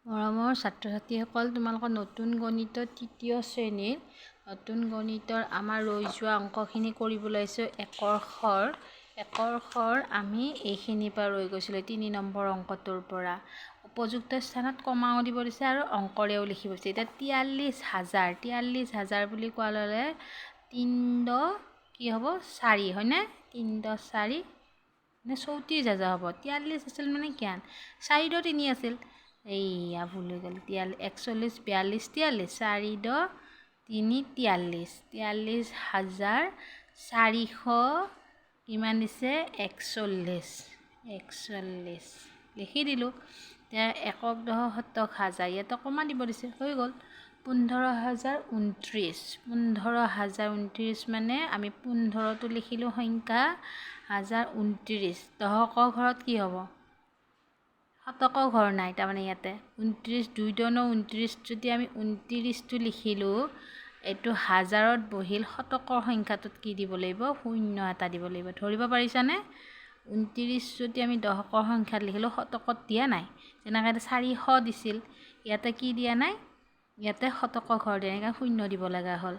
মৰমৰ ছাত্ৰ-ছাত্ৰীসকল, তোমালোকৰ নতুন গণিতৰ তৃতীয় শ্ৰেণীৰ নতুন গণিতৰ আমাৰ ৰৈ যোৱা অংকখিনি কৰিবলৈ আছোঁ। একৰ শৰ আমি এইখিনিৰ পৰা ৰৈ গৈছিলোঁ ৩ নম্বৰ অংকটোৰ পৰা। উপযুক্ত স্থানত কমাও দিব দিছে আৰু অংকৰেও লিখিব দিছে। এতিয়া ৪৩,০০০ বুলি কোৱাৰ লগে ৩ কি হ'ব ৪ হয়নে? ৩ ৪ নে ৩৪,০০০ হ'ব। ৪৩ আছিল মানে কিমান ৪ ৩ আছিল। এইয়া ভুল হৈ গ'ল। ৪১ ৪২ ৪৩ ৪ ৩ ৪৩,৪০০ কিমান দিছে ৪১ লিখি দিলোঁ। এতিয়া একক দশক শতক হাজাৰ ইয়াতে কমা দিব দিছে, হৈ গ'ল ১৫,০২৯ ১৫,০২৯ মানে আমি ১৫টো লিখিলোঁ সংখ্যা ১,০২৯ দশকৰ ঘৰত কি হ'ব শতকৰ ঘৰ নাই, তাৰমানে ইয়াতে ২৯ ২ × ২৯ যদি আমি ২৯টো লিখিলোঁ, এইটো হাজাৰত বহিল শতকৰ সংখ্যাটোত কি দিব লাগিব ০ এটা দিব লাগিব। ধৰিব পাৰিছানে? ২৯ যদি আমি দশকৰ সংখ্যাত লিখিলোঁ শতকত দিয়া নাই, যেনেকৈ ৪০০ দিছিল, ইয়াতে কি দিয়া নাই, ইয়াতে শতকৰ ঘৰ দিয়া নাই, সেইকাৰণে ০ দিব লগা হ'ল।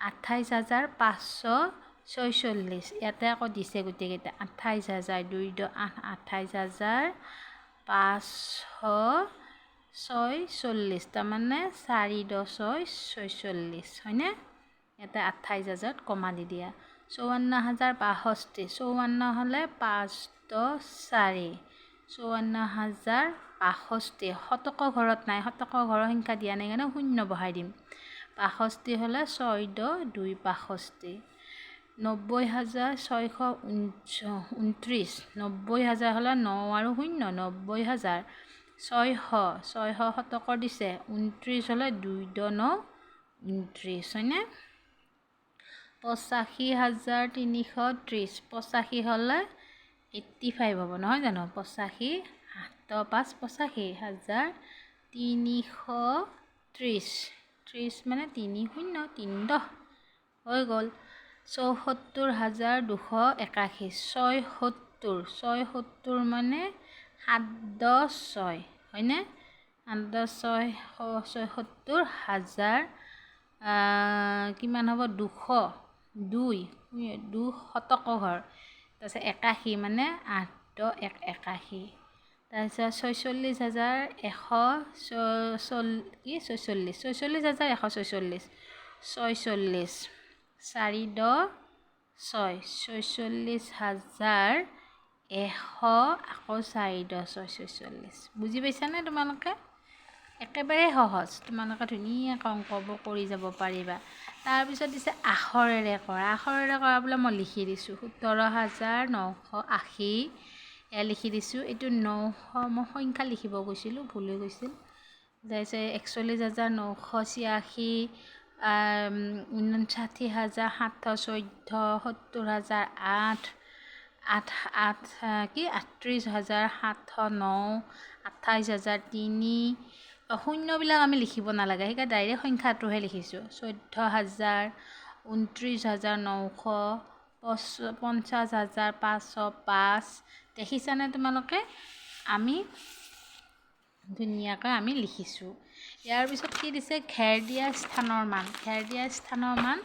২৮,৫৪৬ ইয়াতে আকৌ দিছে গোটেইকেইটা ২৮,০০০ ২ × ২৮,৫৪৬ তাৰমানে ৪ × ৬ ৪৬ হয়নে? ইয়াতে ২৮,০০০ত কমা দি দিয়া। ৫৪,০৬২ ৫৪ হ'লে ৫ × ৪ ৫৪,০৬২ শতকৰ ঘৰত নাই, শতকৰ ঘৰৰ সংখ্যা দিয়া নাই কাৰণে ০ বহাই দিম। ৬২ হ'লে ৬ × ২ ৬২ ৯০,৬২৯ ৯০,০০০ হ'লে ৯ আৰু ০ ৯০,০০০ ৬০০ শতকৰ দিছে ২৯ হ'লে ২ × ৯ ২৯ হয়নে? ৮৫,৩৩০ ৮৫ হ'লে ৮৫ হ'ব নহয় জানো? ৮৫ ৮ ৫ ৮৫,৩৩০ ৩০ মানে ৩ ০ ৩ ১০ হৈ গ'ল। ৭৪,২৮১ ৭৬ মানে ৭ ৬ হয়নে? ৭ ৭৬,০০০ কিমান হ'ব ২০০ ২ শতকৰ ঘৰ, তাৰপিছত ৮১ মানে ৮ ১ ৮১, তাৰপিছত ৪৬,১৪৬ ৪৬,১৪৬ ৪ ৬ ৪৬,১০০ আকৌ ৪ ১০ ৪ বুজি পাইছানে তোমালোকে? একেবাৰে সহজ, তোমালোকে ধুনীয়াকৈ অংকবোৰ কৰি যাব পাৰিবা। তাৰপিছত দিছে আখৰেৰে কৰা। আখৰেৰে কৰা বোলে মই লিখি দিছোঁ ১৭,৯৮০ এয়া লিখি দিছোঁ। এইটো ৯০০ মই সংখ্যা লিখিব গৈছিলোঁ, ভুল হৈ গৈছিল। তাৰপিছত ৪১,৯৮৬ ৫৯,৭১৪ ৭০,০০৮ ৩৮,৭০৯ ২৮,০০৩ শূন্যবিলাক আমি লিখিব নালাগে, সেইকাৰণে ডাইৰেক্ট সংখ্যাটোহে লিখিছোঁ। ১৪,০০০ ২৯,৯০০ ৫০,৫০৫ দেখিছানে তোমালোকে? আমি ধুনীয়াকৈ আমি লিখিছোঁ। ইয়াৰ পিছত কি দিছে ঘেৰ দিয়া স্থানৰ মান। ঘেৰ দিয়া স্থানৰ মান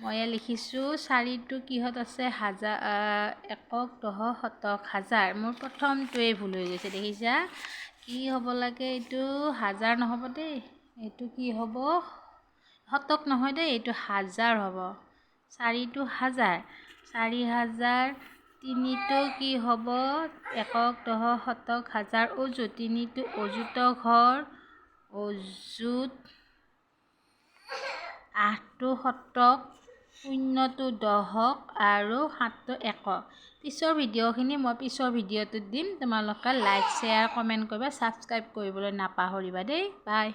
মই লিখিছোঁ ৪টো কিহত আছে একক দশক শতক হাজাৰ। মোৰ প্ৰথমটোৱে ভুল হৈ গৈছে, দেখিছা? কি হ'ব লাগে এইটো হাজাৰ নহ'ব দেই, এইটো কি হ'ব শতক নহয় দেই, এইটো হাজাৰ হ'ব। ৪টো হাজাৰ ৪,০০০ ৩টো কি হ'ব একক দশক শতক হাজাৰ অযুত ৩টো অযুত ঘৰ অযুত ৮টো শতক ০টো দশক আৰু ৭টো একক। পিছৰ ভিডিঅ'খিনি মই পিছৰ ভিডিঅ'টোত দিম, তোমালোকে লাইক শ্বেয়াৰ কমেণ্ট কৰিবা, ছাবস্ক্ৰাইব কৰিবলৈ নাপাহৰিবা দেই। বাই।